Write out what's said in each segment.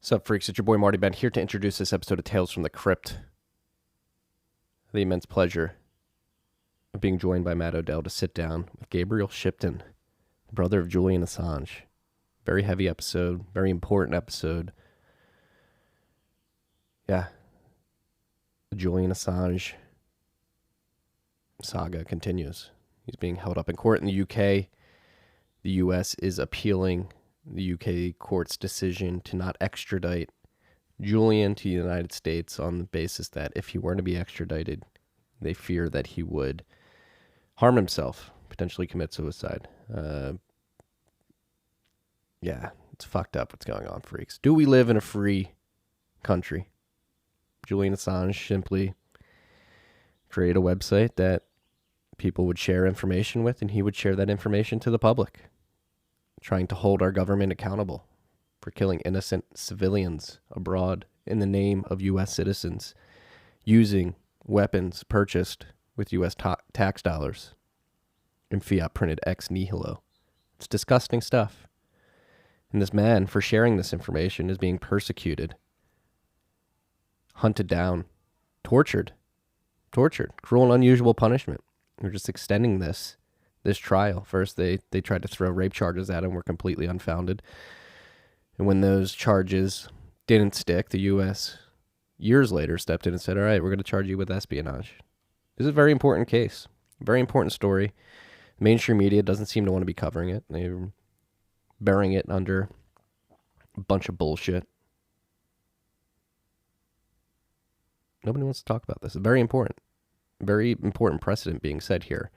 Sup, freaks? It's your boy Marty Ben here to introduce this episode of Tales from the Crypt. The immense pleasure of being joined by Matt Odell to sit down with Gabriel Shipton, brother of Julian Assange. Very heavy episode, very important episode. Yeah. The Julian Assange saga continues. He's being held up in court in the UK. The US is appealing the UK court's decision to not extradite Julian to the United States on the basis that if he were to be extradited, they fear that he would harm himself, potentially commit suicide. Yeah, it's fucked up what's going on, freaks. Do we live in a free country? Julian Assange simply created a website that people would share information with, and he would share that information to the public, trying to hold our government accountable for killing innocent civilians abroad in the name of U.S. citizens, using weapons purchased with U.S. tax dollars and fiat printed ex nihilo. It's disgusting stuff. And this man, for sharing this information, is being persecuted, hunted down, tortured, cruel and unusual punishment. We're just extending this trial. First, they tried to throw rape charges at him, were completely unfounded. And when those charges didn't stick, the U.S. years later stepped in and said, all right, we're going to charge you with espionage. This is a very important case, very important story. Mainstream media doesn't seem to want to be covering it. They're burying it under a bunch of bullshit. Nobody wants to talk about this. It's very important precedent being set here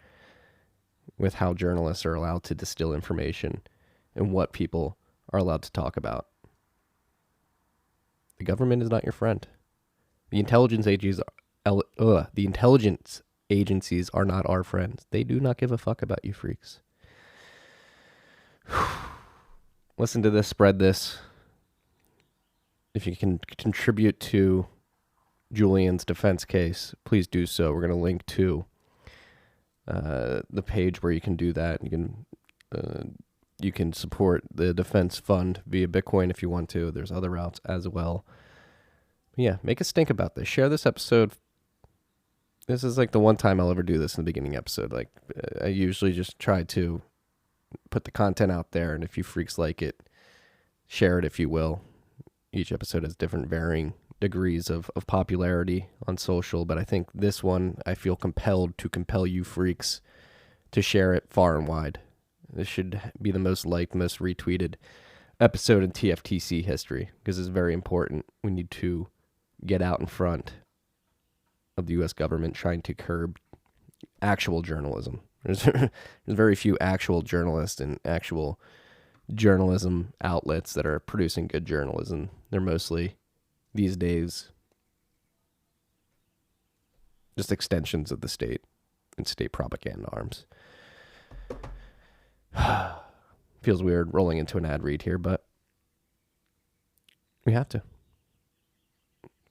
with how journalists are allowed to distill information and what people are allowed to talk about. The government is not your friend. The intelligence agencies are not our friends. They do not give a fuck about you, freaks. Listen to this, spread this. If you can contribute to Julian's defense case, please do so. We're going to link to the page where you can do that. You can support the defense fund via Bitcoin if you want to. There's other routes as well. But yeah, make a stink about this. Share this episode. This is like the one time I'll ever do this in the beginning episode. Like, I usually just try to put the content out there, and if you freaks like it, share it if you will. Each episode has different varying degrees of popularity on social, but I think this one, I feel compelled to compel you freaks to share it far and wide. This should be the most liked, most retweeted episode in TFTC history, because it's very important. We need to get out in front of the U.S. government trying to curb actual journalism. There's very few actual journalists and actual journalism outlets that are producing good journalism. They're mostly, these days, just extensions of the state and state propaganda arms. Feels weird rolling into an ad read here, but we have to.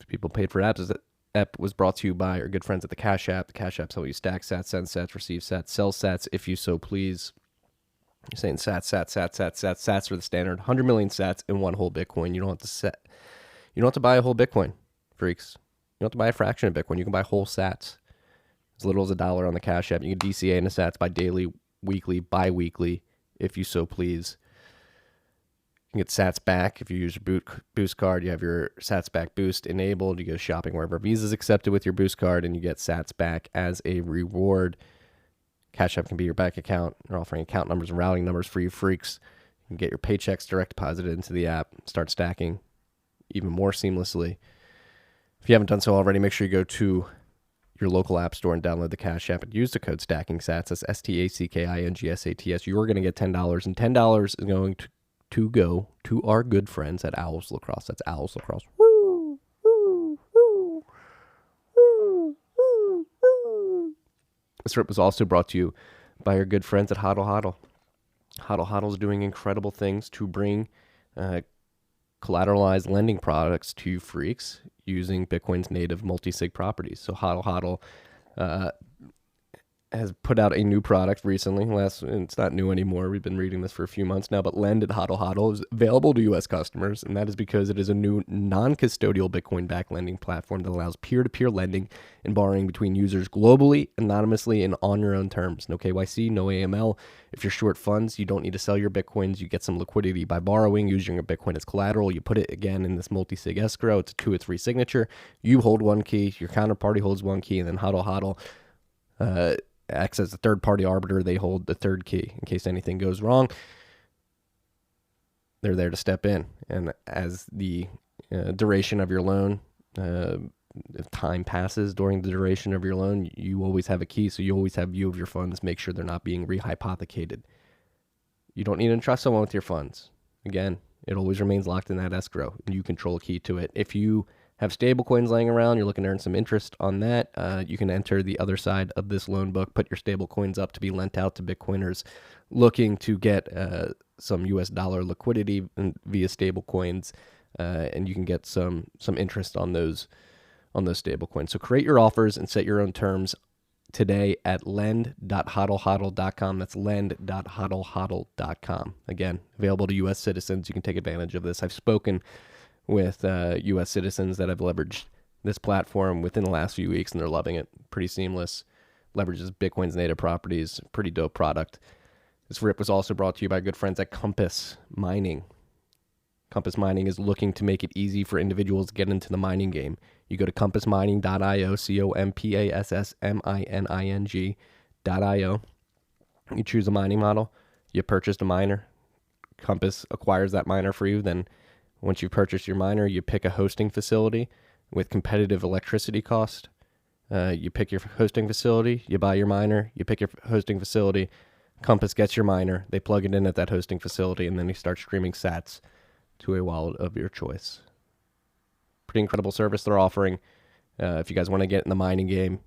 People paid for apps. This app was brought to you by our good friends at the Cash App. The Cash App's how you stack sats, send sats, receive sats, sell sats, if you so please. You're saying sats are the standard. 100 million sats in one whole Bitcoin. You don't have to buy a whole Bitcoin, freaks. You don't have to buy a fraction of Bitcoin. You can buy whole sats. As little as $1 on the Cash App. You can DCA into sats by daily, weekly, bi-weekly, if you so please. You can get sats back if you use your boost card. You have your sats back boost enabled. You go shopping wherever Visa's accepted with your boost card, and you get sats back as a reward. Cash App can be your bank account. They're offering account numbers and routing numbers for you freaks. You can get your paychecks direct deposited into the app, start stacking even more seamlessly. If you haven't done so already, make sure you go to your local app store and download the Cash App and use the code STACKINGSATS. That's STACKINGSATS. You're going to get $10, and $10 is going to go to our good friends at Owls Lacrosse. That's Owls Lacrosse. Woo! Woo! Woo! Woo! Woo! Woo! This trip was also brought to you by our good friends at Hodl Hodl. Hodl Hodl is doing incredible things to bring collateralized lending products to freaks using Bitcoin's native multi-sig properties. So Hodl Hodl has put out a new product recently. It's not new anymore. We've been reading this for a few months now, but Lend at HODL HODL is available to U.S. customers, and that is because it is a new non-custodial Bitcoin-backed lending platform that allows peer-to-peer lending and borrowing between users globally, anonymously, and on your own terms. No KYC, no AML. If you're short funds, you don't need to sell your Bitcoins. You get some liquidity by borrowing, using your Bitcoin as collateral. You put it, again, in this multi-sig escrow. It's a 2 or 3 signature. You hold one key, your counterparty holds one key, and then HODL HODL acts as a third-party arbiter. They hold the third key in case anything goes wrong. They're there to step in. And as the duration of your loan, if time passes during the duration of your loan, you always have a key, so you always have view of your funds. Make sure they're not being rehypothecated. You don't need to entrust someone with your funds. Again, it always remains locked in that escrow, and you control a key to it. If you have stable coins laying around, you're looking to earn some interest on that, you can enter the other side of this loan book, put your stable coins up to be lent out to Bitcoiners looking to get some US dollar liquidity via stable coins, and you can get some interest on those stable coins. So create your offers and set your own terms today at lend.hodlhodl.com. That's lend.hodlhodl.com. Again, available to US citizens. You can take advantage of this. I've spoken with U.S. citizens that have leveraged this platform within the last few weeks, and they're loving it. Pretty seamless. Leverages Bitcoin's native properties. Pretty dope product. This RIP was also brought to you by good friends at Compass Mining. Compass Mining is looking to make it easy for individuals to get into the mining game. You go to compassmining.io, compassmining.io. You choose a mining model. You purchased a miner. Compass acquires that miner for you. Then once you've purchased your miner, you pick a hosting facility with competitive electricity cost. You pick your hosting facility, you buy your miner, you pick your hosting facility. Compass gets your miner, they plug it in at that hosting facility, and then you start streaming sats to a wallet of your choice. Pretty incredible service they're offering. If you guys want to get in the mining game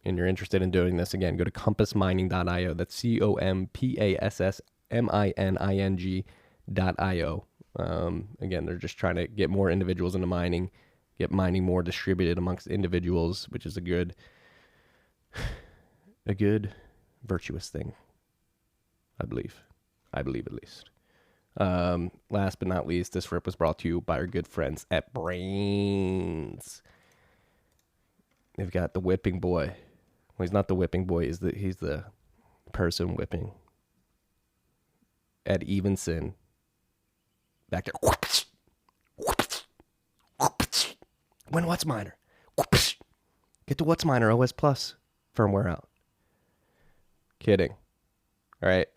and you're interested in doing this, again, go to compassmining.io. That's compassmining.io. Again, they're just trying to get more individuals into mining, get mining more distributed amongst individuals, which is a good virtuous thing, I believe at least. Last but not least, this RIP was brought to you by our good friends at Brains. They've got the whipping boy. Well, he's not the whipping boy. He's the person whipping. Ed Evenson. Back there. When What's Miner? Get the What's Miner OS Plus firmware out. Kidding. All right.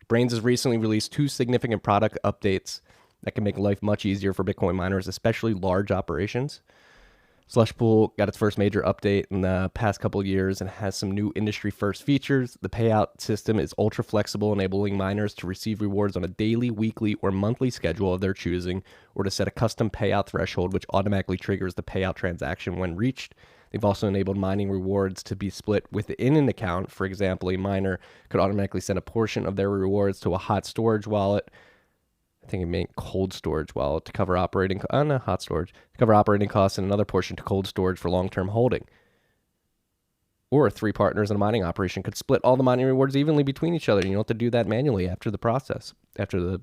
Brains has recently released 2 significant product updates that can make life much easier for Bitcoin miners, especially large operations. Slushpool got its first major update in the past couple of years and has some new industry-first features. The payout system is ultra-flexible, enabling miners to receive rewards on a daily, weekly, or monthly schedule of their choosing, or to set a custom payout threshold, which automatically triggers the payout transaction when reached. They've also enabled mining rewards to be split within an account. For example, a miner could automatically send a portion of their rewards to a hot storage wallet. I think it meant cold storage wallet to cover operating, hot storage, to cover operating costs, and another portion to cold storage for long-term holding. Or 3 partners in a mining operation could split all the mining rewards evenly between each other. You don't have to do that manually after the process, after the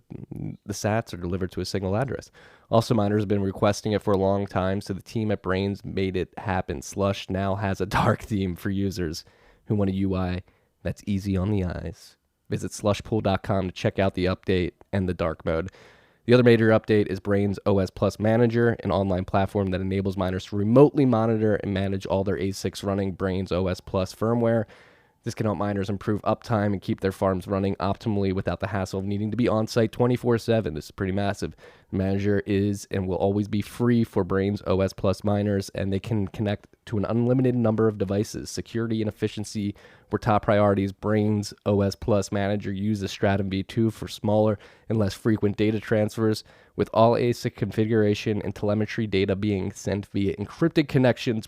sats are delivered to a single address. Also, miners have been requesting it for a long time, so the team at Brains made it happen. Slush now has a dark theme for users who want a UI that's easy on the eyes. Visit slushpool.com to check out the update and the dark mode. The other major update is Brains OS Plus Manager, an online platform that enables miners to remotely monitor and manage all their ASICs running Brains OS Plus firmware. This can help miners improve uptime and keep their farms running optimally without the hassle of needing to be on site 24/7. This is pretty massive. The manager is and will always be free for Brains OS Plus miners, and they can connect to an unlimited number of devices. Security and efficiency were top priorities. Brains OS Plus Manager uses Stratum v2 for smaller and less frequent data transfers, with all ASIC configuration and telemetry data being sent via encrypted connections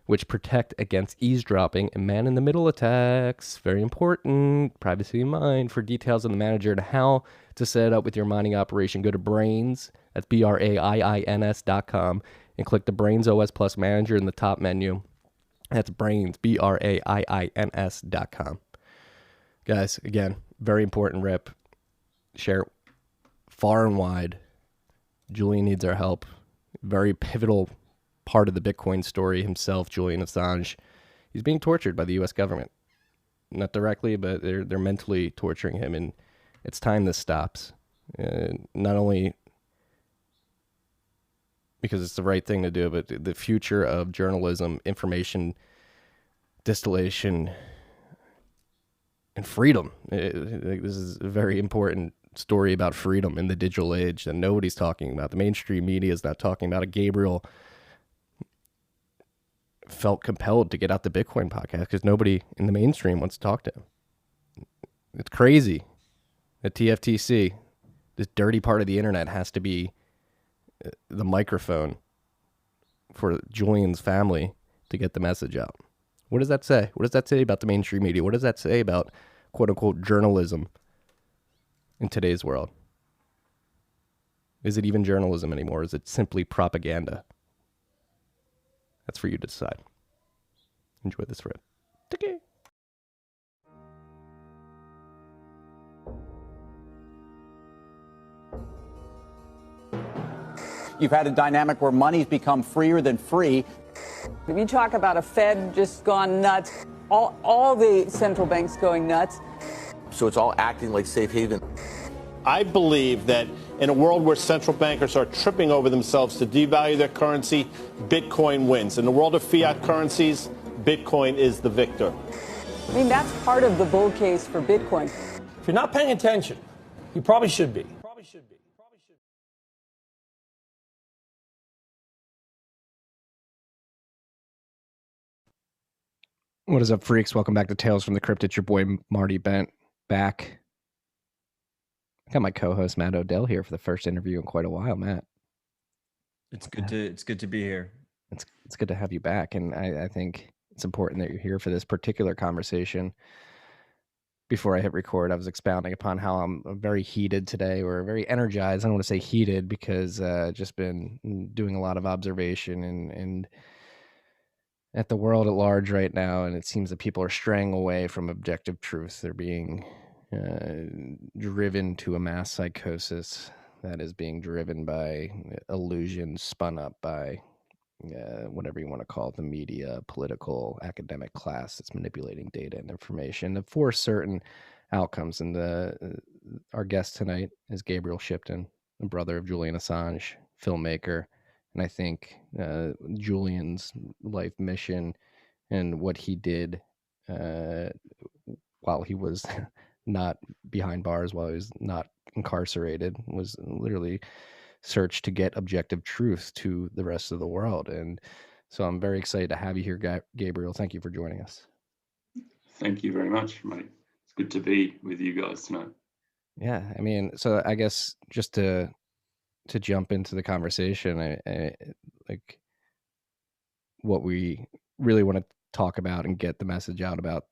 which protect against eavesdropping and man-in-the-middle attacks. Very important. Privacy in mind. For details on the manager and how to set it up with your mining operation, go to Brains, that's BRAIINS.com, and click the Brains OS Plus Manager in the top menu. That's Brains, BRAIINS.com. Guys, again, very important rip. Share it far and wide. Julian needs our help. Very pivotal part of the Bitcoin story himself, Julian Assange. He's being tortured by the U.S. government. Not directly, but they're mentally torturing him, and it's time this stops. Not only because it's the right thing to do, but the future of journalism, information distillation, and freedom. This is a very important story about freedom in the digital age that nobody's talking about. The mainstream media is not talking about it. Gabriel felt compelled to get out the Bitcoin podcast because nobody in the mainstream wants to talk to him. It's crazy. The TFTC, this dirty part of the internet, has to be the microphone for Julian's family to get the message out. What does that say? What does that say about the mainstream media? What does that say about quote unquote journalism in today's world? Is it even journalism anymore? Is it simply propaganda? That's for you to decide. Enjoy this rip. Okay. You've had a dynamic where money's become freer than free. If you talk about a Fed just gone nuts, all the central banks going nuts. So it's all acting like safe haven. I believe that in a world where central bankers are tripping over themselves to devalue their currency, Bitcoin wins. In the world of fiat currencies, Bitcoin is the victor. I mean, that's part of the bull case for Bitcoin. If you're not paying attention, you probably should be. What is up, freaks? Welcome back to Tales from the Crypt. It's your boy Marty Bent back. I got my co-host Matt Odell here for the first interview in quite a while. Matt, it's good to be here. It's good to have you back, and I think it's important that you're here for this particular conversation. Before I hit record, I was expounding upon how I'm very heated today, or very energized. I don't want to say heated because just been doing a lot of observation and at the world at large right now, and it seems that people are straying away from objective truth. They're being driven to a mass psychosis that is being driven by illusions spun up by whatever you want to call it, the media, political, academic class that's manipulating data and information for certain outcomes. And our guest tonight is Gabriel Shipton, the brother of Julian Assange, filmmaker. And I think Julian's life mission and what he did while he was not behind bars, while he was not incarcerated, was literally search to get objective truth to the rest of the world. And so I'm very excited to have you here, Gabriel. Thank you for joining us. Thank you very much, mate. It's good to be with you guys tonight. Yeah, I mean, so I guess just to jump into the conversation, I like what we really want to talk about and get the message out about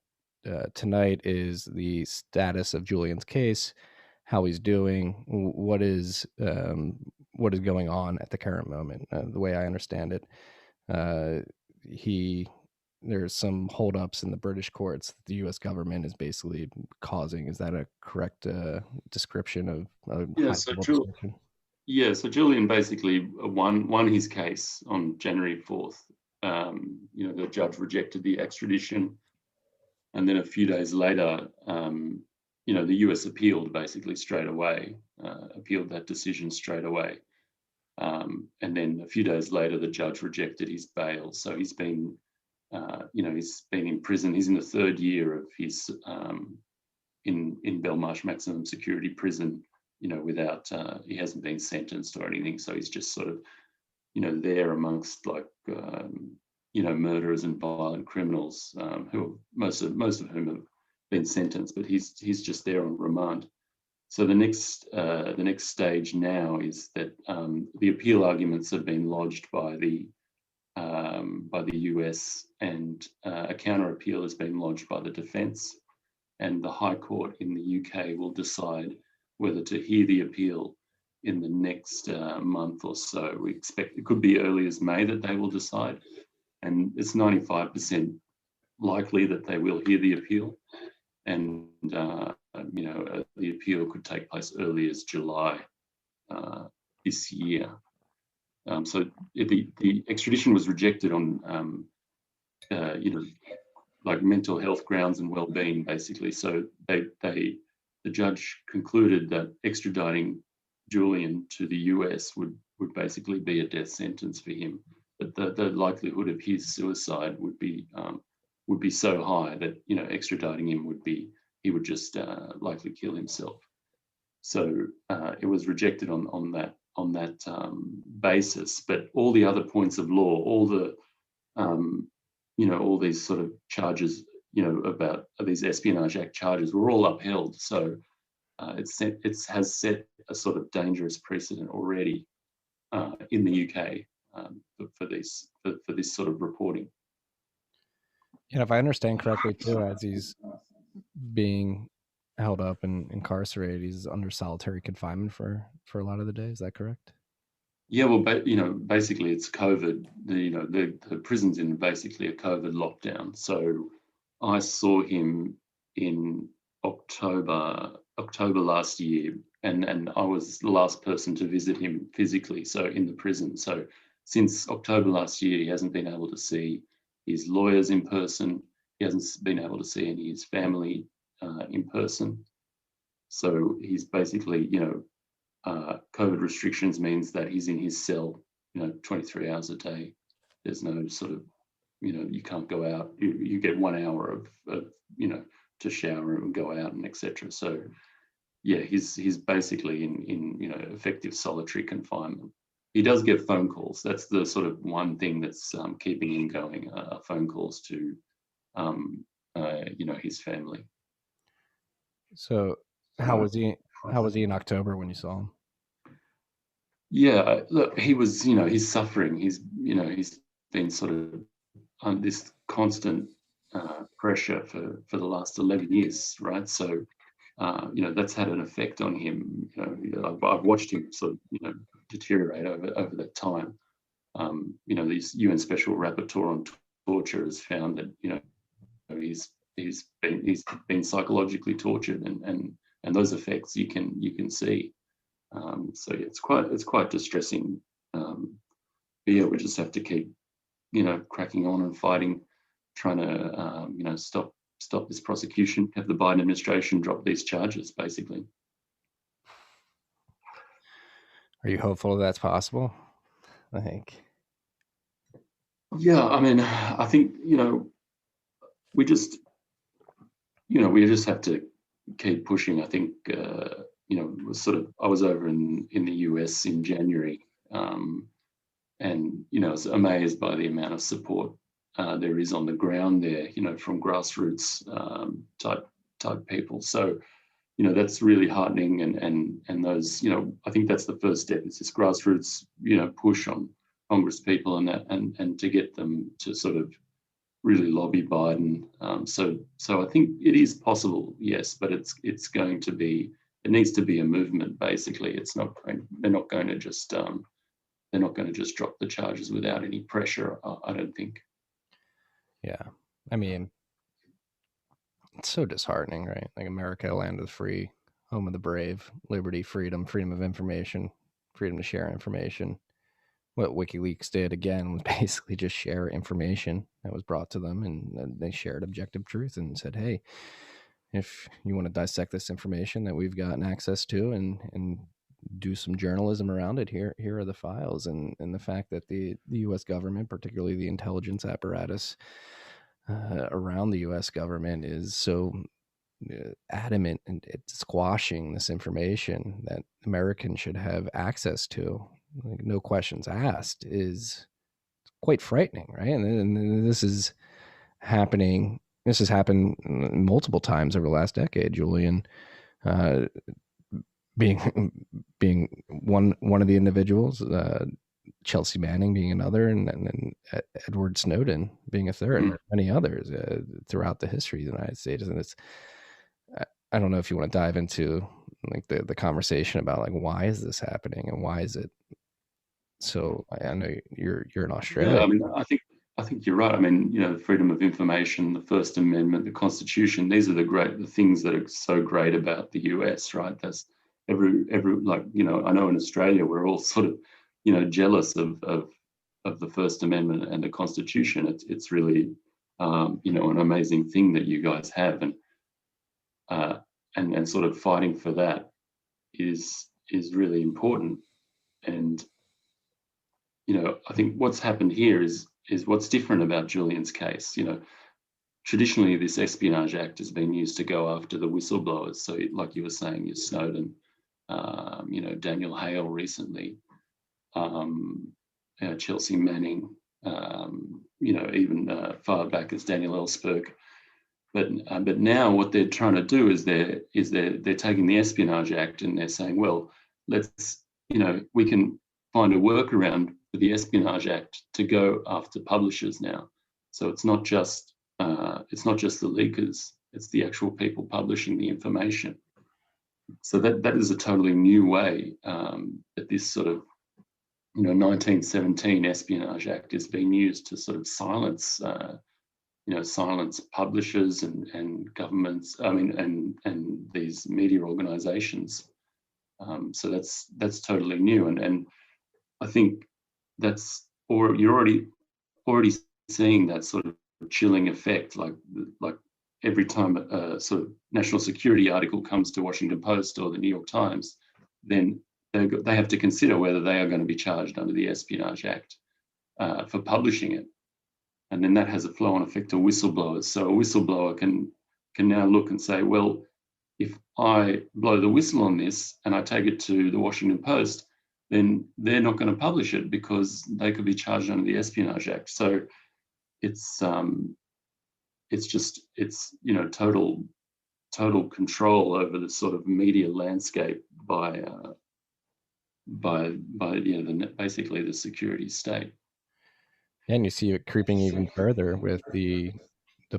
tonight is the status of Julian's case, how he's doing, what is going on at the current moment. The way I understand it, there's some holdups in the British courts that the U.S. government is basically causing. Is that a correct description of? So Julian basically won his case on January 4th. The judge rejected the extradition, and then a few days later, the US appealed basically straight away, appealed that decision straight away. And then a few days later, the judge rejected his bail. So he's been, he's been in prison. He's in the third year of his in Belmarsh maximum security prison. Without he hasn't been sentenced or anything. So he's just sort of, there amongst murderers and violent criminals who most of whom have been sentenced, but he's just there on remand. So the next stage now is that the appeal arguments have been lodged by the US, and a counter appeal has been lodged by the defence, and the High Court in the UK will decide whether to hear the appeal in the next month or so. We expect it could be early as May that they will decide, and it's 95% likely that they will hear the appeal. and the appeal could take place early as July this year. So the extradition was rejected on like mental health grounds and well-being, basically. So the judge concluded that extraditing Julian to the US would basically be a death sentence for him. But the likelihood of his suicide would be so high that extraditing him he would just likely kill himself. So it was rejected on that basis. But all the other points of law, all the all these sort of charges, about these Espionage Act charges, were all upheld. So it has set a sort of dangerous precedent already in the UK for this sort of reporting. And if I understand correctly, too, as he's being held up and incarcerated, he's under solitary confinement for a lot of the day. Is that correct? Yeah, well, basically it's COVID. The prison's in basically a COVID lockdown. So I saw him in October last year, and I was the last person to visit him physically, so in the prison. So since October last year, he hasn't been able to see his lawyers in person. He hasn't been able to see any of his family in person. So he's basically, COVID restrictions means that he's in his cell, 23 hours a day. There's no sort of, you can't go out. You get 1 hour of to shower and go out and etc. So yeah, he's basically in effective solitary confinement. He does get phone calls. That's the sort of one thing that's keeping him going, phone calls to his family. So how was he in October when you saw him? Yeah, look, he was, he's suffering. He's been sort of under this constant pressure for the last 11 years, right? So, that's had an effect on him. I've watched him sort of, deteriorate over that time. These UN Special Rapporteur on Torture has found that, he's been psychologically tortured, and those effects you can see. So yeah, it's quite distressing. But yeah, we just have to keep, cracking on and fighting, trying to, stop this prosecution, have the Biden administration drop these charges, basically. Are you hopeful that's possible? I think. Yeah, I mean, I think, we just have to keep pushing. I think, I was over in the US in January, and, I was amazed by the amount of support there is on the ground there, from grassroots type people. So, that's really heartening, and those, I think that's the first step, is this grassroots, push on Congress people and to get them to sort of really lobby Biden. So I think it is possible, yes, but it needs to be a movement. Basically, they're not going to just drop the charges without any pressure. I don't think. Yeah, I mean, it's so disheartening, right? Like, America, land of the free, home of the brave, liberty, freedom of information, freedom to share information. What WikiLeaks did, again, was basically just share information that was brought to them, and they shared objective truth and said, hey, if you want to dissect this information that we've gotten access to and do some journalism around it, here are the files. And the fact that the U.S. government, particularly the intelligence apparatus around the U.S. government, is so adamant and it's squashing this information that Americans should have access to, like, no questions asked, is quite frightening, right? And this is happening. This has happened multiple times over the last decade. Julian being one of the individuals, Chelsea Manning being another, and then Edward Snowden being a third, and many others throughout the history of the United States. And it's, I don't know if you want to dive into like the conversation about, like, why is this happening and why is it so? I know you're in Australia. Yeah, I mean, I think you're right. I mean, the freedom of information, the First Amendment, the Constitution, these are the things that are so great about the US, right? That's every like, I know in Australia, we're all sort of, jealous of the First Amendment and the Constitution. It's really, an amazing thing that you guys have. And sort of fighting for that is really important. And, I think what's happened here is what's different about Julian's case. Traditionally, this Espionage Act has been used to go after the whistleblowers. So, like you were saying, your Snowden, Daniel Hale recently, Chelsea Manning, even far back as Daniel Ellsberg. But now what they're trying to do is they're taking the Espionage Act and they're saying, well, let's, we can find a workaround for the Espionage Act to go after publishers now. So it's not just the leakers; it's the actual people publishing the information. So that is a totally new way that this sort of 1917 Espionage Act is being used to sort of silence silence publishers and governments. I mean, and these media organisations. So that's totally new, and I think you're already seeing that sort of chilling effect, like every time a sort of national security article comes to Washington Post or the New York Times, then they have to consider whether they are going to be charged under the Espionage Act for publishing it. And then that has a flow-on effect to whistleblowers. So a whistleblower can now look and say, well, if I blow the whistle on this and I take it to the Washington Post, then they're not going to publish it because they could be charged under the Espionage Act. So it's total control over the sort of media landscape by basically the security state. And you see it creeping even further with the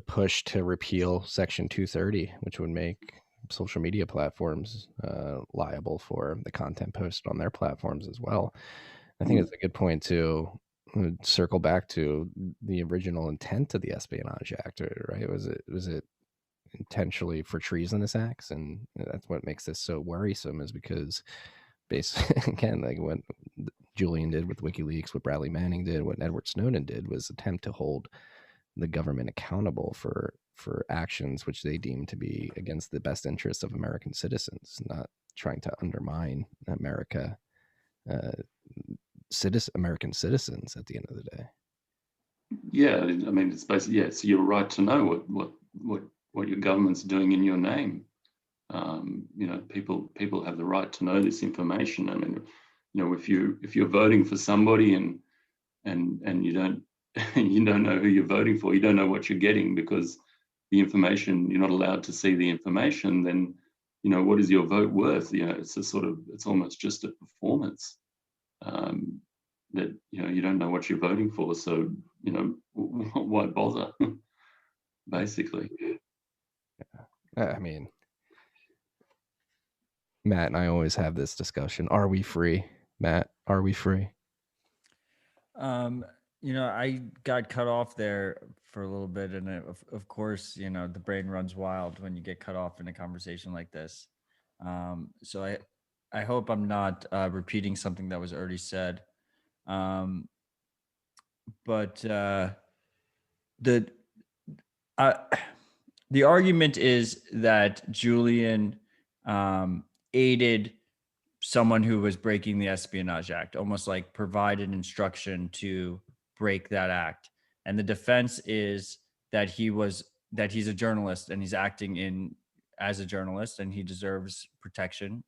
push to repeal Section 230, which would make social media platforms liable for the content posted on their platforms as well. I think it's a good point to circle back to the original intent of the Espionage Act, right? Was it intentionally for treasonous acts? And that's what makes this so worrisome, is because basically, again, like what Julian did with WikiLeaks, what Bradley Manning did, what Edward Snowden did, was attempt to hold the government accountable for actions which they deem to be against the best interests of American citizens, not trying to undermine American citizens at the end of the day. Yeah, I mean, it's basically, so you're right to know what your government's doing in your name. People have the right to know this information. I mean, if you're voting for somebody and you don't know who you're voting for, you don't know what you're getting because the information, you're not allowed to see the information, then what is your vote worth? It's almost just a performance that you don't know what you're voting for, so why bother? Basically. I mean, Matt and I always have this discussion. Are we free, Matt? Are we free? I got cut off there for a little bit, and of course, the brain runs wild when you get cut off in a conversation like this. So I hope I'm not repeating something that was already said. But the argument is that Julian aided someone who was breaking the Espionage Act, almost like provided instruction to break that act. And the defense is that he's a journalist and he's acting as a journalist, and he deserves protection,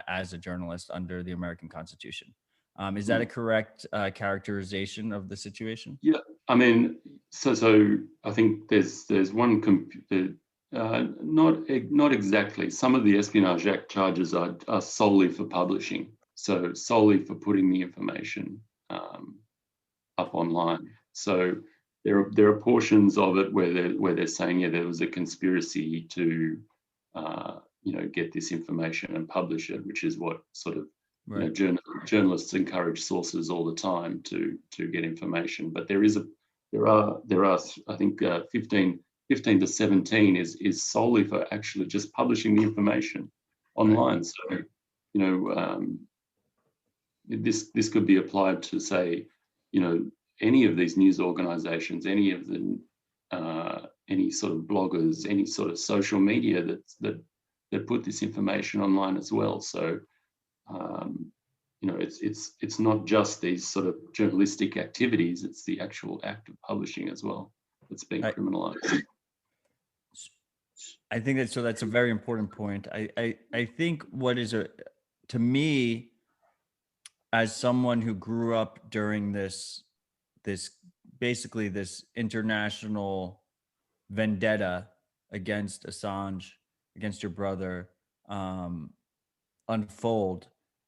as a journalist under the American Constitution. Is that a correct characterization of the situation? Yeah, I mean, so I think there's one not exactly. Some of the Espionage Act charges are solely for publishing, so solely for putting the information up online. So there are portions of it where they're saying, there was a conspiracy to get this information and publish it, which is what sort of journalists encourage sources all the time to get information. But there is there are I think 15 to 17 is solely for actually just publishing the information online. So this could be applied to, say, any of these news organizations, any of the any sort of bloggers, any sort of social media that put this information online as well. So it's not just these sort of journalistic activities, it's the actual act of publishing as well that's being criminalized. I think that's a very important point. I think what is to me, as someone who grew up during this basically this international vendetta against Assange, against your brother, unfold,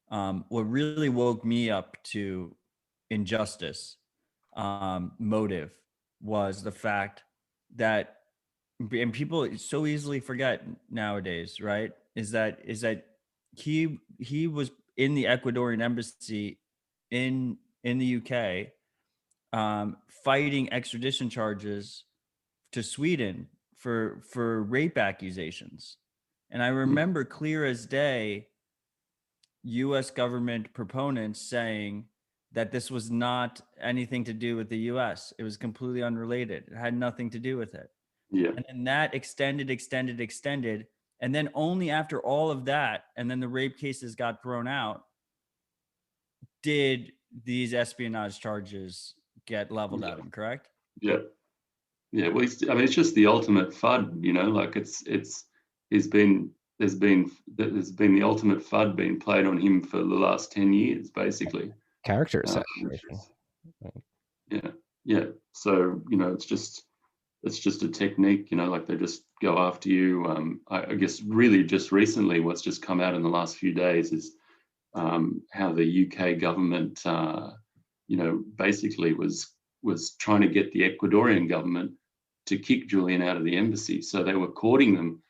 what really woke me up to injustice motive was the fact that, and people so easily forget nowadays, right, is that he was in the Ecuadorian embassy in the UK, fighting extradition charges to Sweden for rape accusations. And I remember clear as day US government proponents saying that this was not anything to do with the US. It was completely unrelated. It had nothing to do with it. Yeah. And then that extended. And then only after all of that, and then the rape cases got thrown out, did these espionage charges get leveled at him, correct? Yeah. Yeah. Well, it's just the ultimate FUD, like there's been the ultimate FUD being played on him for the last 10 years, basically. Character assassination. Yeah. So, it's just a technique, like they just go after you. I guess really just recently, what's just come out in the last few days is how the UK government, basically was trying to get the Ecuadorian government to kick Julian out of the embassy. So they were courting them,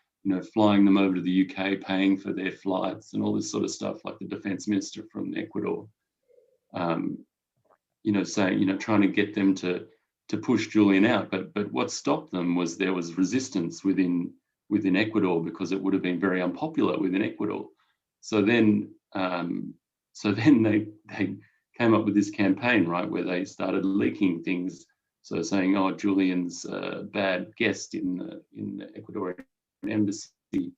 flying them over to the UK, paying for their flights and all this sort of stuff, like the defense minister from Ecuador, saying, trying to get them to push Julian out. But what stopped them was there was resistance within Ecuador, because it would have been very unpopular within Ecuador. So then they came up with this campaign, right, where they started leaking things. So saying, oh, Julian's a bad guest in the Ecuadorian embassy.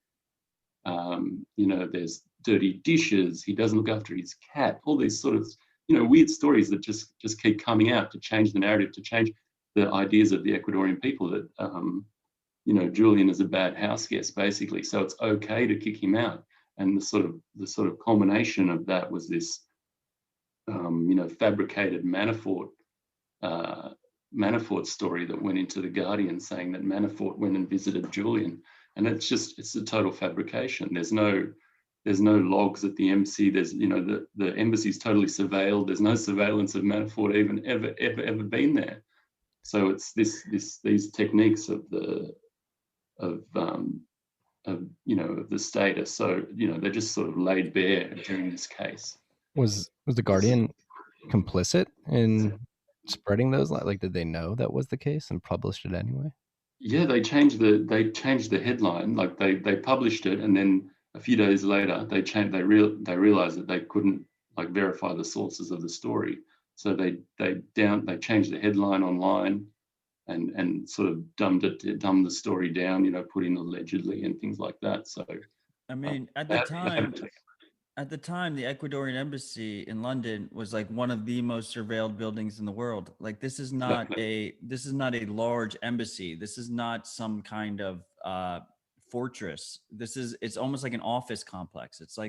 There's dirty dishes. He doesn't look after his cat. All these sort of, weird stories that just keep coming out to change the narrative, to change the ideas of the Ecuadorian people that, Julian is a bad house guest, basically. So it's okay to kick him out. And the sort of culmination of that was this, fabricated Manafort story that went into the Guardian, saying that Manafort went and visited Julian, and it's a total fabrication. There's no logs at the embassy. There's the embassy's totally surveilled. There's no surveillance of Manafort even ever been there. So it's these techniques of the state are so they're just sort of laid bare during this case. Was the Guardian complicit in spreading those? Like, did they know that was the case and published it anyway? Yeah, they changed the headline. Like they published it, and then a few days later they realized that they couldn't verify the sources of the story. So they changed the headline online and sort of dumbed the story down, put in allegedly and things like that. So I mean, at the time, the Ecuadorian embassy in London was like one of the most surveilled buildings in the world. Like, this is not a large embassy. This is not some kind of fortress. It's almost like an office complex. It's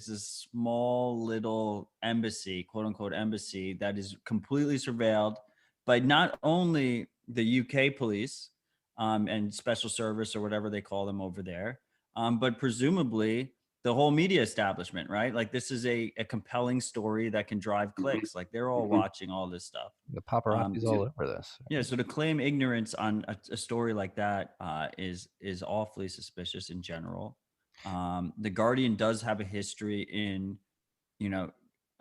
a small little embassy, quote unquote embassy, that is completely surveilled by not only the UK police and special service or whatever they call them over there, but presumably the whole media establishment, right? Like, this is a compelling story that can drive clicks. Like, they're all watching all this stuff. The paparazzi's all over this. Yeah. So to claim ignorance on a story like that is awfully suspicious in general. The Guardian does have a history in,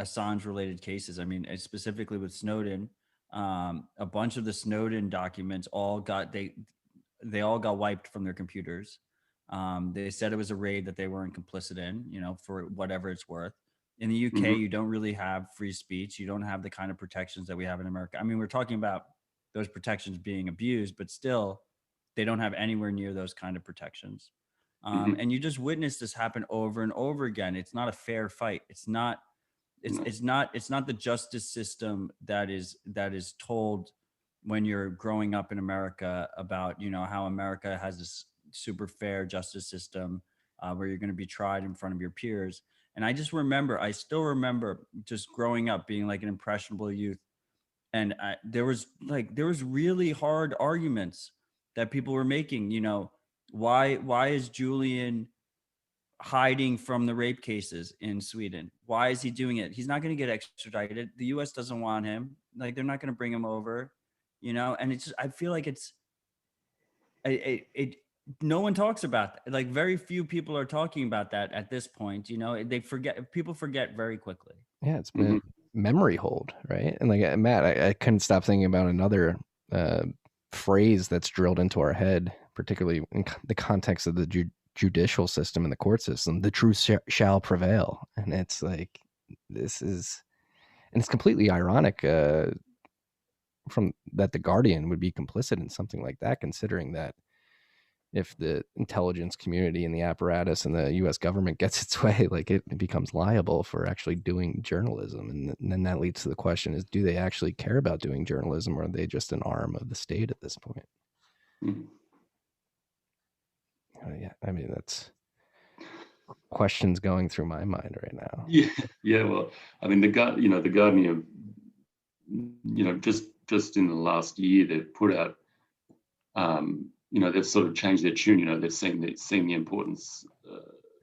Assange related cases. I mean, specifically with Snowden. A bunch of the Snowden documents all got they all got wiped from their computers. They said it was a raid that they weren't complicit in, for whatever it's worth. In the UK, you don't really have free speech. You don't have the kind of protections that we have in America. I mean, we're talking about those protections being abused, but still, they don't have anywhere near those kind of protections. And you just witness this happen over and over again. It's not a fair fight. It's not the justice system that is told when you're growing up in America about, how America has this super fair justice system where you're going to be tried in front of your peers. And I still remember just growing up being like an impressionable youth. And there was really hard arguments that people were making, why is Julian hiding from the rape cases in Sweden? Why is he doing it? He's not going to get extradited. The US doesn't want him. Like, they're not going to bring him over, and it's just, I feel like no one talks about that. Like, very few people are talking about that at this point. People forget very quickly. Yeah, it's been memory hold, right? And like Matt, I couldn't stop thinking about another phrase that's drilled into our head, particularly in the context of the judicial system and the court system: the truth shall prevail. And it's like, and it's completely ironic from that the Guardian would be complicit in something like that, considering that if the intelligence community and the apparatus and the US government gets its way, like, it becomes liable for actually doing journalism. And then that leads to the question is, do they actually care about doing journalism, or are they just an arm of the state at this point? Yeah, I mean, that's questions going through my mind right now. Yeah. Well, I mean, the Guardian, just in the last year, they've put out, they've sort of changed their tune. They've seen the importance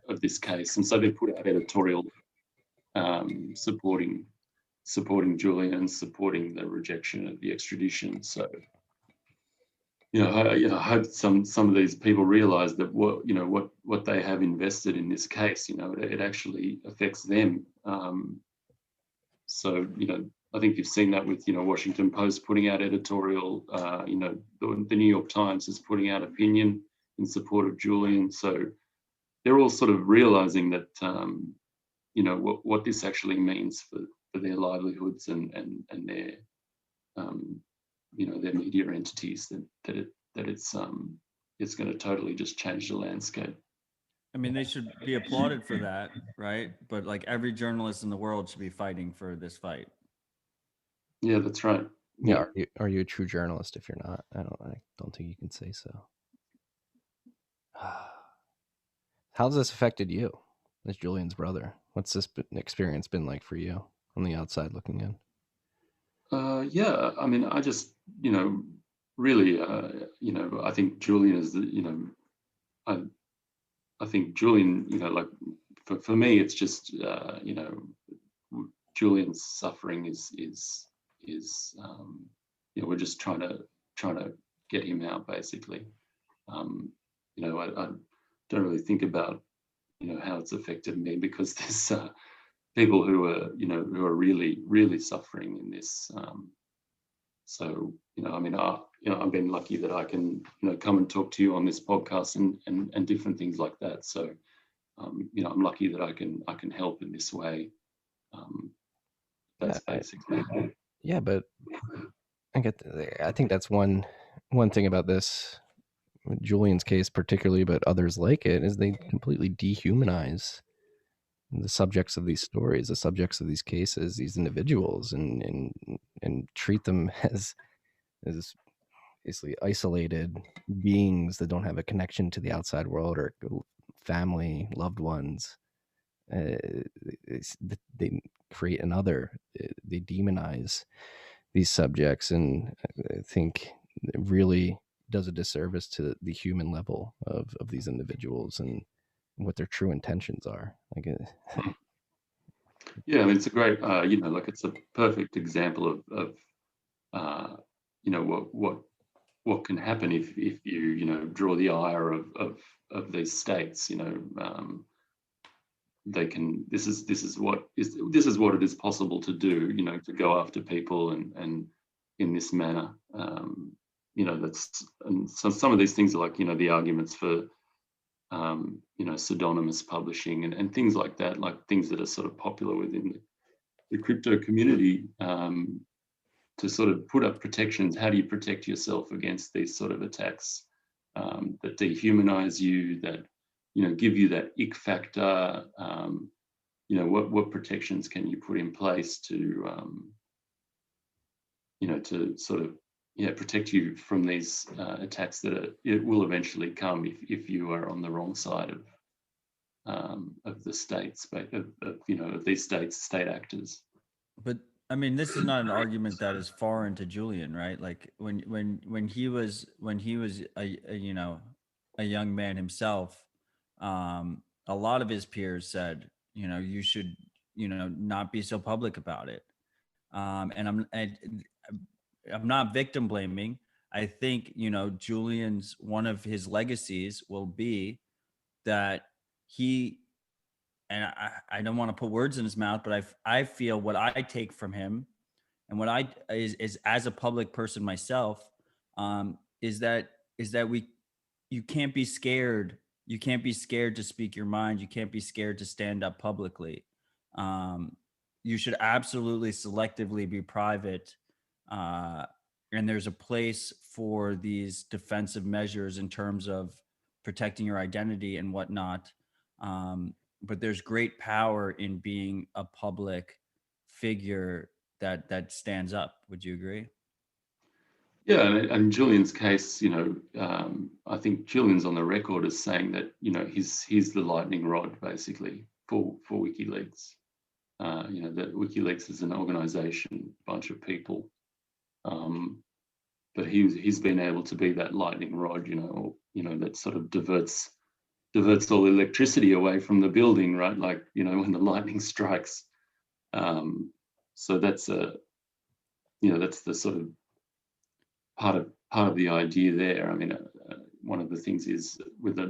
of this case, and so they put out editorial supporting Julian and supporting the rejection of the extradition. So, I hope some of these people realize that what they have invested in this case, it actually affects them. So, I think you've seen that with, Washington Post putting out editorial, the New York Times is putting out opinion in support of Julian. So they're all sort of realizing that, what this actually means for their livelihoods and their, their media entities, that it's going to totally just change the landscape. I mean, they should be applauded for that, right? But like, every journalist in the world should be fighting for this fight. Yeah, that's right. Yeah. Are you a true journalist if you're not? I don't think you can say so. How's this affected you as Julian's brother? What's this experience been like for you on the outside looking in? Yeah, I mean, I just, really, I think Julian is I think Julian, like, for me, it's just, Julian's suffering is we're just trying to get him out, basically. I don't really think about how it's affected me, because there's people who are really suffering in this. So I mean, I've been lucky that I can come and talk to you on this podcast and different things like that. So I'm lucky that I can help in this way. That's basically. Yeah, but I think that's one thing about this Julian's case particularly, but others like it, is they completely dehumanize the subjects of these stories, the subjects of these cases, these individuals, and treat them as basically isolated beings that don't have a connection to the outside world or family, loved ones. They create another. They demonize these subjects, and I think it really does a disservice to the human level of these individuals and what their true intentions are. Yeah, I mean, it's a great, it's a perfect example of what can happen if you draw the ire of these states. They can. This is what it is possible to do. To go after people and in this manner. That's, and so some of these things are like, the arguments for, pseudonymous publishing and things like that, like things that are sort of popular within the crypto community, to sort of put up protections. How do you protect yourself against these sort of attacks that dehumanize you, that, give you that ick factor? What protections can you put in place to, to sort of, protect you from these attacks that it will eventually come if you are on the wrong side of the states, of these state actors. But I mean, this is not an argument that is foreign to Julian, right? Like when he was a young man himself, a lot of his peers said, you should, not be so public about it. And I'm not victim blaming. I think, Julian's, one of his legacies will be that he, and I don't want to put words in his mouth, but I feel what I take from him and what I is as a public person myself, is that you can't be scared. You can't be scared to speak your mind. You can't be scared to stand up publicly. You should absolutely selectively be private. And there's a place for these defensive measures in terms of protecting your identity and whatnot. But there's great power in being a public figure that stands up. Would you agree? Yeah, and Julian's case, I think Julian's on the record as saying that, he's the lightning rod basically for WikiLeaks. That WikiLeaks is an organization, bunch of people, but he's been able to be that lightning rod, that sort of diverts all electricity away from the building, right? Like, when the lightning strikes. So that's that's the sort of part of the idea there. I mean, one of the things is with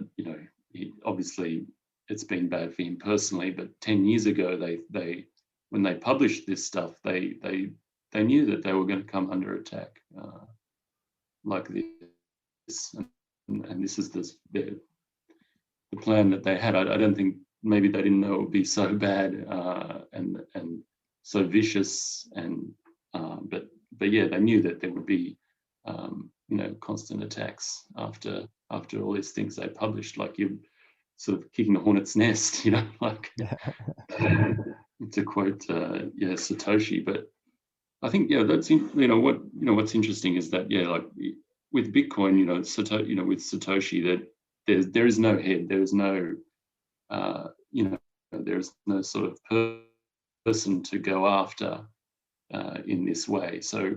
obviously it's been bad for him personally, but 10 years ago, they when they published this stuff, they knew that they were going to come under attack like this, and this is the plan that they had. I don't think, maybe they didn't know it would be so bad and so vicious, and but yeah, they knew that there would be constant attacks after all these things they published. Like, you're sort of kicking the hornet's nest, like to quote Satoshi. But I think that's what's interesting is that like with Bitcoin, with Satoshi, that there is no head, there is no there's no sort of person to go after in this way. So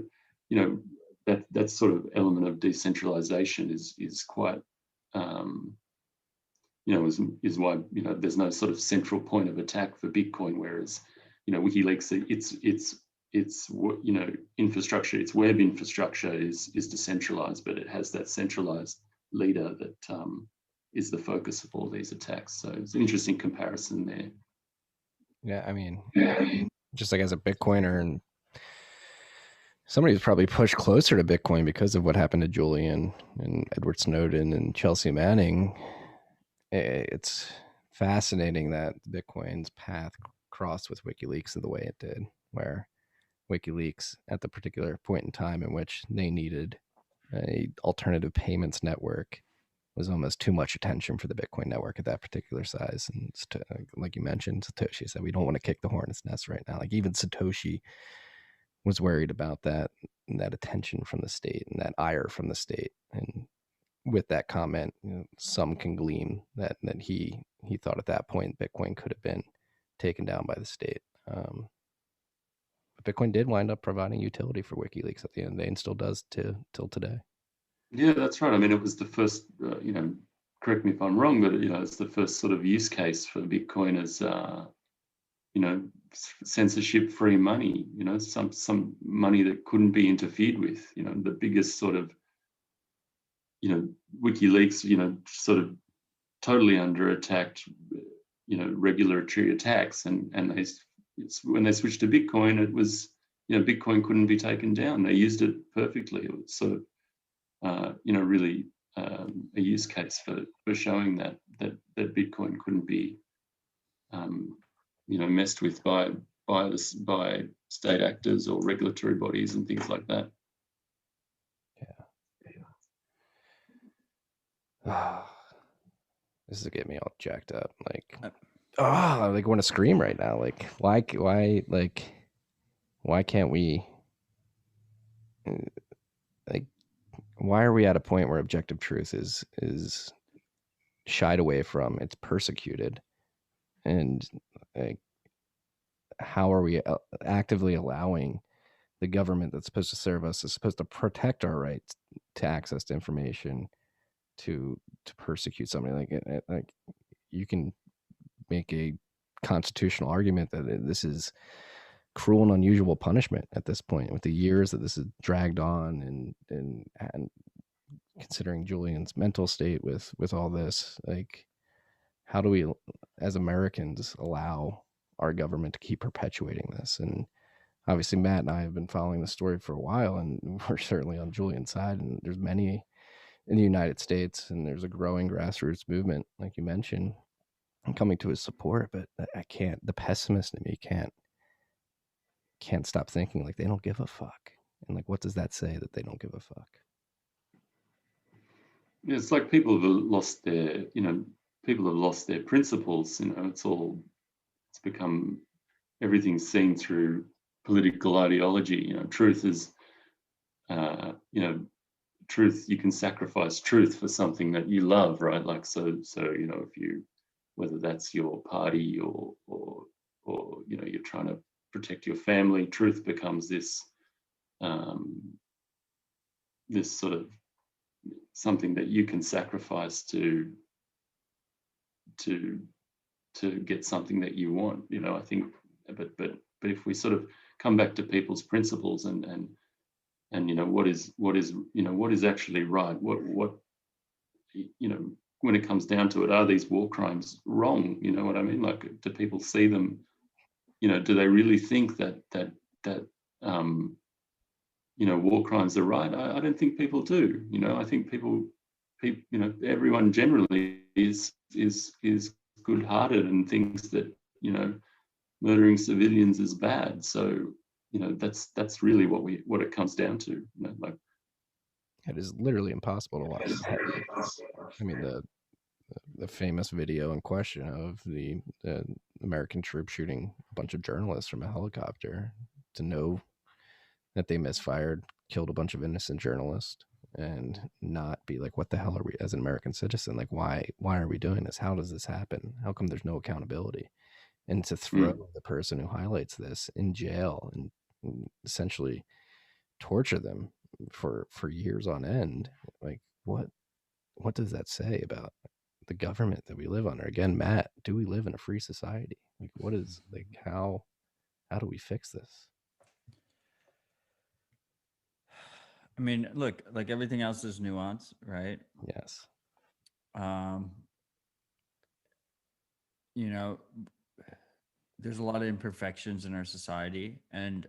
that sort of element of decentralization is quite is why there's no sort of central point of attack for Bitcoin, whereas WikiLeaks, its infrastructure, its web infrastructure is decentralized, but it has that centralized leader that is the focus of all these attacks. So it's an interesting comparison there. Yeah, I mean, just like as a Bitcoiner, and somebody who's probably pushed closer to Bitcoin because of what happened to Julian and Edward Snowden and Chelsea Manning, it's fascinating that Bitcoin's path crossed with WikiLeaks in the way it did, where WikiLeaks, at the particular point in time in which they needed a alternative payments network, was almost too much attention for the Bitcoin network at that particular size. And like you mentioned, Satoshi said, we don't want to kick the hornet's nest right now. Like, even Satoshi was worried about that attention from the state and that ire from the state. And with that comment, some can glean that he thought at that point Bitcoin could have been taken down by the state. But Bitcoin did wind up providing utility for WikiLeaks at the end of the day, and still does till today. Yeah, that's right. I mean, it was the first, correct me if I'm wrong, but it's the first sort of use case for Bitcoin as censorship-free money. Some money that couldn't be interfered with. The biggest sort of WikiLeaks, sort of totally under attack, regulatory attacks, and when they switched to Bitcoin, it was Bitcoin couldn't be taken down. They used it perfectly. It was sort of, really a use case for showing that Bitcoin couldn't be, messed with by state actors or regulatory bodies and things like that. This is getting me all jacked up. I want to scream right now. Why can't we? Why are we at a point where objective truth is shied away from? It's persecuted, and how are we actively allowing the government that's supposed to serve us, is supposed to protect our rights to access to information, to persecute somebody? Like you can make a constitutional argument that this is cruel and unusual punishment at this point, with the years that this is dragged on, and considering Julian's mental state with all this. How do we as Americans allow our government to keep perpetuating this? And obviously Matt and I have been following the story for a while, and we're certainly on Julian's side, and there's many in the United States, and there's a growing grassroots movement, like you mentioned, coming to his support. But I can't, the pessimist in me can't stop thinking they don't give a fuck. And what does that say, that they don't give a fuck? Yeah, it's like people have lost their, principles. It's become, everything's seen through political ideology. Truth is, truth, you can sacrifice truth for something that you love, right? If you, whether that's your party or you're trying to protect your family, truth becomes this this sort of something that you can sacrifice to get something that you want. I think, but if we sort of come back to people's principles and what is actually right, what when it comes down to it, are these war crimes wrong? You know what I mean? Do people see them? Do they really think that war crimes are right? I don't think people do. I think people, everyone generally is good-hearted and thinks that murdering civilians is bad. So that's really what it comes down to. It is literally impossible to watch. I mean, the famous video in question of the American troop shooting a bunch of journalists from a helicopter, to know that they misfired, killed a bunch of innocent journalists, and not be like, what the hell are we, as an American citizen, why are we doing this? How does this happen? How come there's no accountability? And to throw the person who highlights this in jail and essentially torture them for years on end. What does that say about the government that we live under? Again, Matt, do we live in a free society? What is, how do we fix this? I mean, look, everything else is nuance, right? Yes. There's a lot of imperfections in our society, and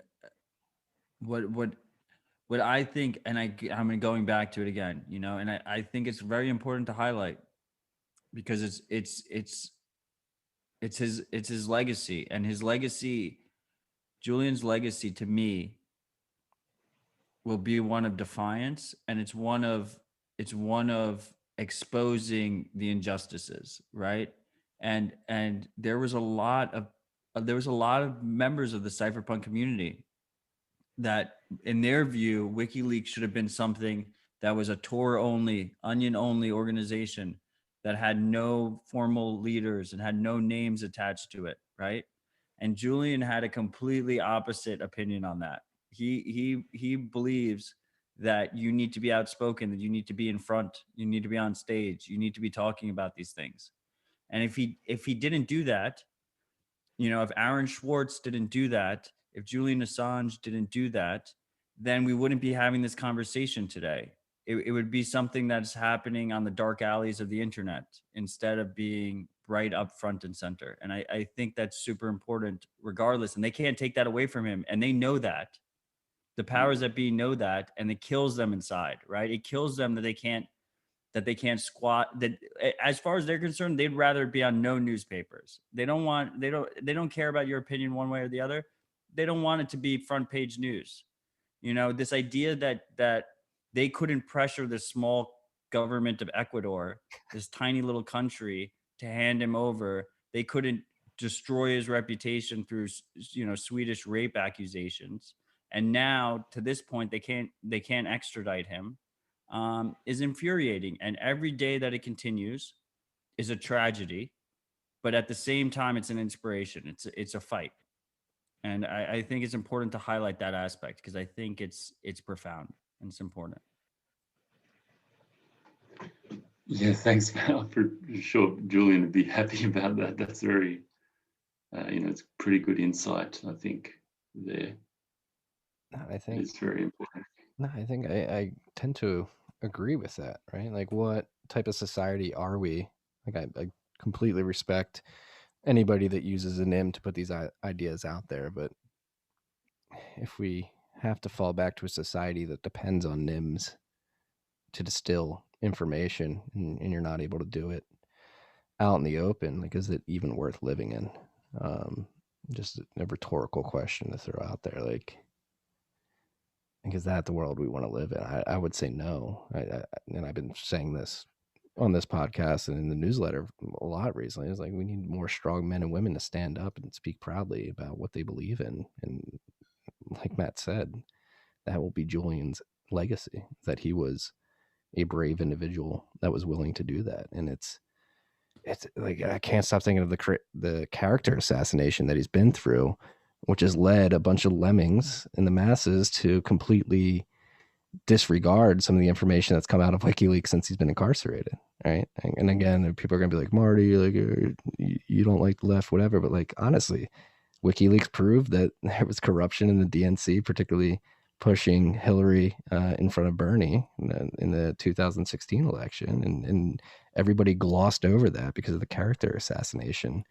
what I think, and I'm going back to it again, and I think it's very important to highlight, because it's his legacy, and his legacy, Julian's legacy, to me, will be one of defiance, and it's one of exposing the injustices, right? And there was a lot of members of the cypherpunk community that, in their view, WikiLeaks should have been something that was a Tor only, Onion only organization that had no formal leaders and had no names attached to it, right? And Julian had a completely opposite opinion on that. He believes that you need to be outspoken, that you need to be in front, you need to be on stage, you need to be talking about these things. And if he didn't do that, if Aaron Schwartz didn't do that, if Julian Assange didn't do that, then we wouldn't be having this conversation today. It would be something that's happening on the dark alleys of the internet instead of being right up front and center. And I think that's super important regardless. And they can't take that away from him. And they know that. The powers that be know that, and it kills them inside, right? It kills them that they can't squat. That, as far as they're concerned, they'd rather be on no newspapers. They don't care about your opinion one way or the other. They don't want it to be front page news. You know, this idea that they couldn't pressure the small government of Ecuador, this tiny little country, to hand him over. They couldn't destroy his reputation through, Swedish rape accusations. And now, to this point, they can't extradite him. Is infuriating. And every day that it continues is a tragedy. But at the same time, it's an inspiration. It's a fight. And I think it's important to highlight that aspect, because I think it's profound and it's important. Yeah, thanks, Matt. For sure, Julian would be happy about that. That's very, it's pretty good insight, I think, there. I think It's very important. No, I think I tend to agree with that, right? Like, what type of society are we? Like, I completely respect anybody that uses a NIM to put these ideas out there, but if we have to fall back to a society that depends on NIMs to distill information, and you're not able to do it out in the open, like, is it even worth living in? Just a rhetorical question to throw out there, like, is that the world we want to live in? I would say no. And I've been saying this on this podcast and in the newsletter a lot recently. It's like, we need more strong men and women to stand up and speak proudly about what they believe in. And like Matt said, that will be Julian's legacy, that he was a brave individual that was willing to do that. And it's like, I can't stop thinking of the character assassination that he's been through, which has led a bunch of lemmings in the masses to completely disregard some of the information that's come out of WikiLeaks since he's been incarcerated, right? And again, people are going to be like, Marty, like, you don't like the left, whatever. But like, honestly, WikiLeaks proved that there was corruption in the DNC, particularly pushing Hillary in front of Bernie in the 2016 election. And everybody glossed over that because of the character assassination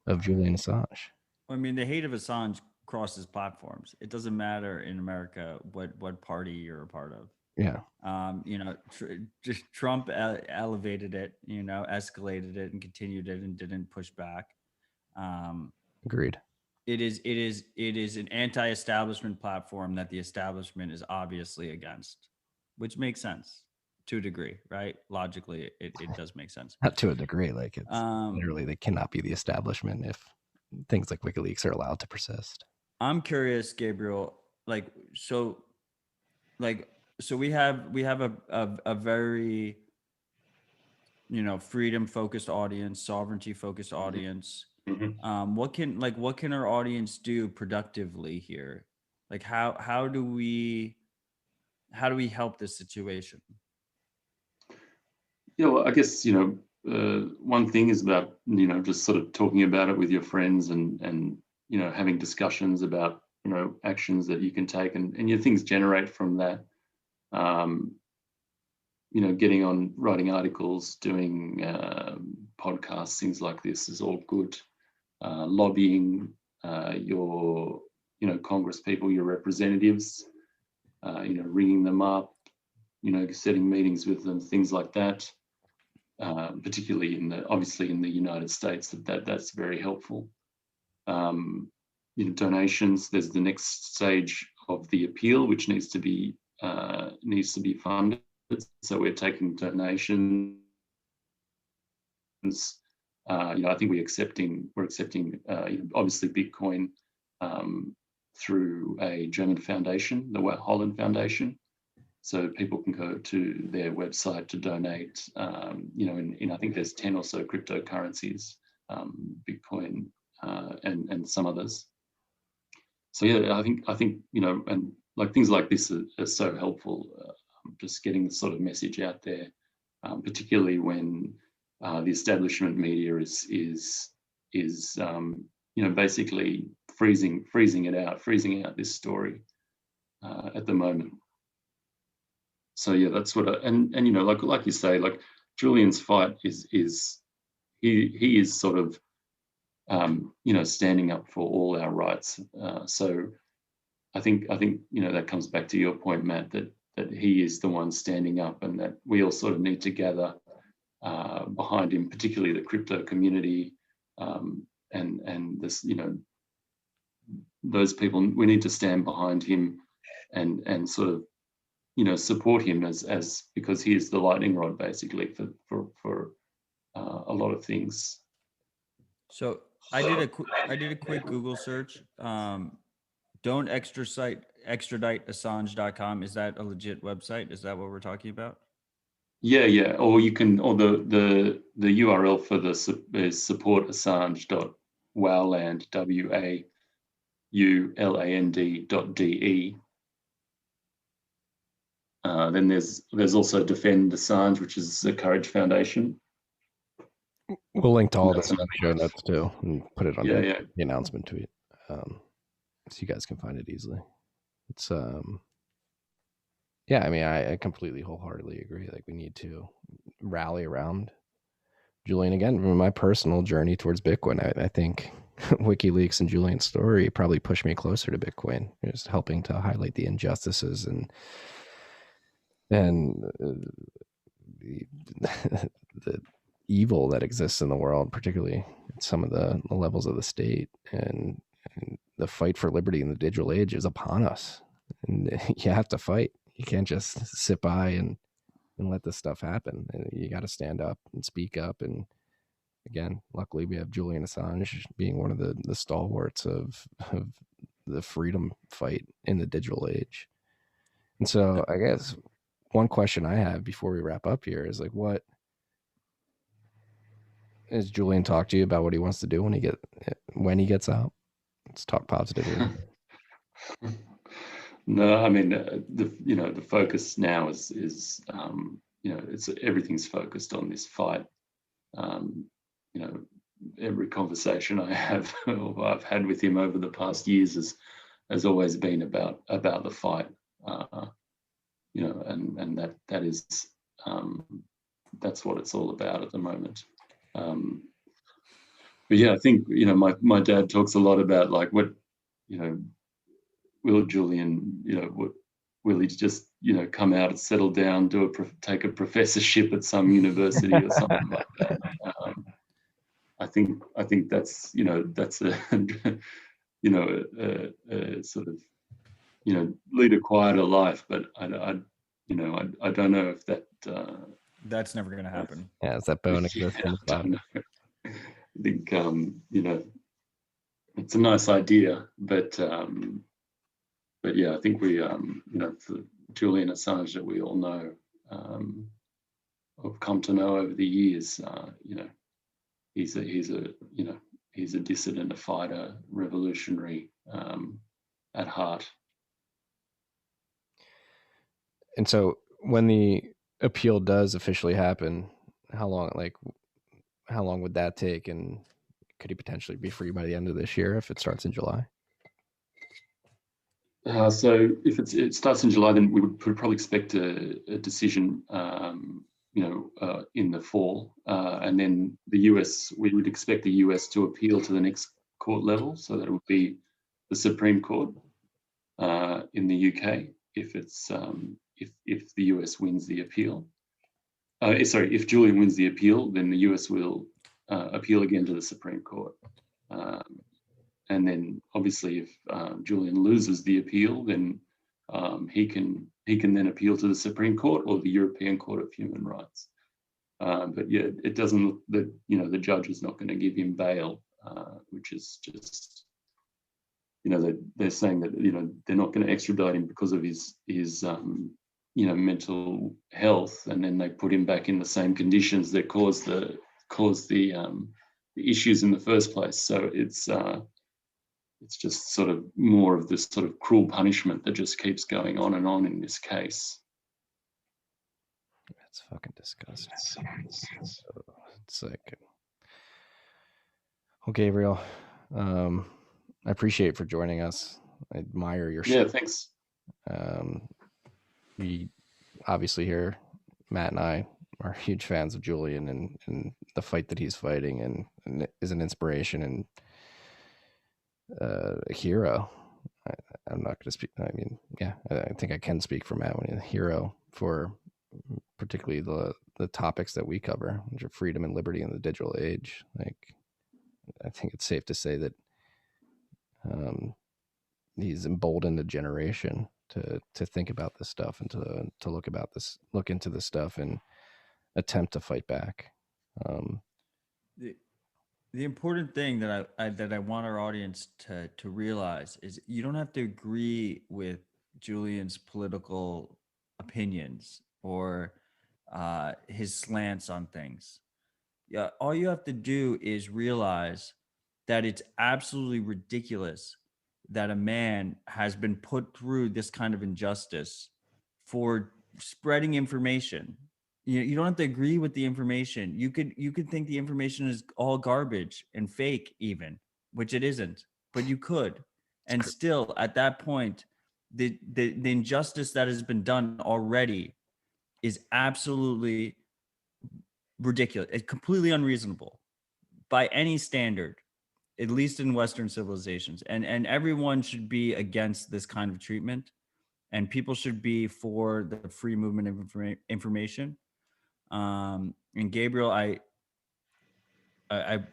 of Julian Assange. I mean, the hate of Assange crosses platforms. It doesn't matter in America what party you're a part of. Yeah. Just Trump elevated it, escalated it and continued it and didn't push back. Agreed. It is an anti-establishment platform that the establishment is obviously against, which makes sense to a degree, right? Logically, it does make sense. Not to a degree. Like, it's literally, they cannot be the establishment if things like WikiLeaks are allowed to persist. I'm curious, Gabriel, so we have a very, freedom focused audience, sovereignty focused audience. Mm-hmm. What can our audience do productively here? Like, how do we help this situation? Yeah, well, I guess, one thing is about, just sort of talking about it with your friends and having discussions about, actions that you can take, and your things generate from that. Getting on, writing articles, doing podcasts, things like this is all good. Lobbying your, Congress people, your representatives, ringing them up, setting meetings with them, things like that. Particularly obviously in the United States, that's very helpful. Donations. There's the next stage of the appeal, which needs to be funded. So we're taking donations. I think we're accepting obviously Bitcoin through a German foundation, the Holland Foundation. So people can go to their website to donate. I think there's 10 or so cryptocurrencies, Bitcoin and some others. So yeah, I think and like things like this are so helpful. Just getting the sort of message out there, particularly when the establishment media is basically freezing out this story at the moment. So yeah, that's what like you say, like Julian's fight is he is sort of standing up for all our rights. So I think that comes back to your point, Matt, that he is the one standing up, and that we all sort of need to gather behind him, particularly the crypto community, and this, those people. We need to stand behind him and sort of support him as because he is the lightning rod basically for a lot of things. So I did a quick Google search. Don't extradite Assange.com. Is that a legit website? Is that what we're talking about? Yeah. Or you can, or the URL for this is supportassange.wowland, WAULAND.de. Then there's also Defend Assange, which is the Courage Foundation. We'll link to all this in the show notes too, and put it on the announcement tweet, so you guys can find it easily. It's I mean, I completely wholeheartedly agree. Like, we need to rally around Julian again. From my personal journey towards Bitcoin, I think WikiLeaks and Julian's story probably pushed me closer to Bitcoin, just helping to highlight the injustices and the evil that exists in the world, particularly at some of the levels of the state, and the fight for liberty in the digital age is upon us, and you have to fight. You can't just sit by and let this stuff happen. You got to stand up and speak up. And again, luckily we have Julian Assange being one of the stalwarts of the freedom fight in the digital age. And so I guess one question I have before we wrap up here is, like, what is Julian talk to you about what he wants to do when he gets out? Let's talk positively. No, I mean, the focus now is it's everything's focused on this fight. Every conversation I have or I've had with him over the past years has always been about the fight. And that is that's what it's all about at the moment. But yeah, I think my dad talks a lot about, like, what will Julian, will he just come out and settle down, take a professorship at some university or something like that? I think that's that's a sort of lead a quieter life, but I don't know if that that's never going to happen. Yeah, is that bone existing? I think it's a nice idea, but yeah, I think we for Julian Assange, that we all know, or come to know over the years, he's a dissident, a fighter, revolutionary at heart. And so when the appeal does officially happen, how long would that take, and could he potentially be free by the end of this year if it starts in July? So if it starts in July, then we would probably expect a decision, in the fall, and then we would expect the US to appeal to the next court level, so that it would be the Supreme Court in the UK if it's if the US wins the appeal. If Julian wins the appeal, then the US will appeal again to the Supreme Court. And then obviously if Julian loses the appeal, then he can then appeal to the Supreme Court or the European Court of Human Rights. But yeah, it doesn't look that, the judge is not going to give him bail, which is just, they're saying that, they're not going to extradite him because of his mental health, and then they put him back in the same conditions that caused the issues in the first place. So it's just sort of more of this sort of cruel punishment that just keeps going on and on in this case. That's fucking disgusting. It's like, well, Gabriel, I appreciate for joining us. I admire your shit. Thanks. We obviously here, Matt and I are huge fans of Julian and the fight that he's fighting, and is an inspiration and a hero. I'm not going to speak. I mean, yeah, I think I can speak for Matt when he's a hero for particularly the topics that we cover, which are freedom and liberty in the digital age. Like, I think it's safe to say that he's emboldened a generation to think about this stuff and to look into this stuff and attempt to fight back. The important thing that I want our audience to realize is you don't have to agree with Julian's political opinions or his slants on things. Yeah, all you have to do is realize that it's absolutely ridiculous that a man has been put through this kind of injustice for spreading information. You don't have to agree with the information. You could think the information is all garbage and fake even, which it isn't, but you could. And still at that point, the injustice that has been done already is absolutely ridiculous. It's completely unreasonable by any standard, at least in Western civilizations. And everyone should be against this kind of treatment, and people should be for the free movement of information. And Gabriel, I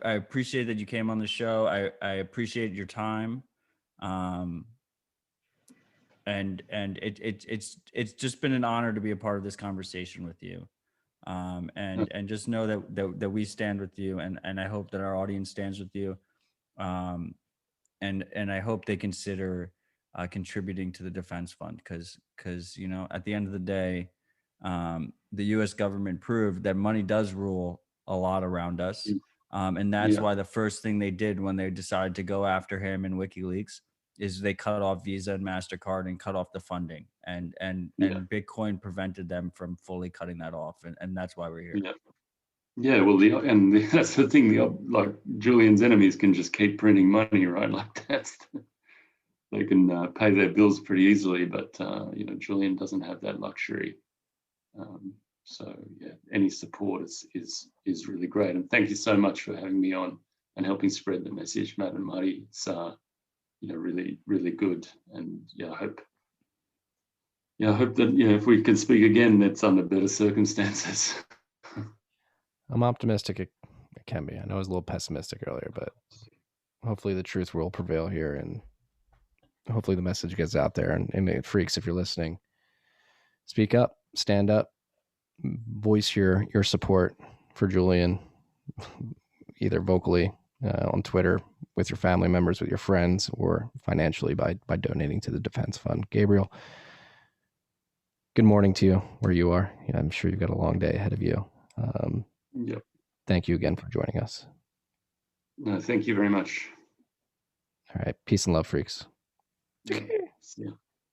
appreciate that you came on the show. I appreciate your time. And it's just been an honor to be a part of this conversation with you. And just know that we stand with you, and I hope that our audience stands with you. And I hope they consider contributing to the defense fund, because at the end of the day, the U.S. government proved that money does rule a lot around us. And that's why the first thing they did when they decided to go after him in WikiLeaks is they cut off Visa and MasterCard and cut off the funding. And Bitcoin prevented them from fully cutting that off. And that's why we're here. Yeah, well, that's the thing. Like Julian's enemies can just keep printing money, right? Like they can pay their bills pretty easily, but Julian doesn't have that luxury. So yeah, any support is really great, and thank you so much for having me on and helping spread the message, Matt and Marty. It's really, really good, and I hope that if we can speak again, it's under better circumstances. I'm optimistic it can be. I know I was a little pessimistic earlier, but hopefully the truth will prevail here, and hopefully the message gets out there. And freaks, if you're listening, speak up, stand up, voice your support for Julian, either vocally on Twitter, with your family members, with your friends, or financially by donating to the defense fund. Gabriel, good morning to you where you are. I'm sure you've got a long day ahead of you. Yep. Thank you again for joining us. No, thank you very much. All right. Peace and love, freaks. Yeah.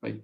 Bye.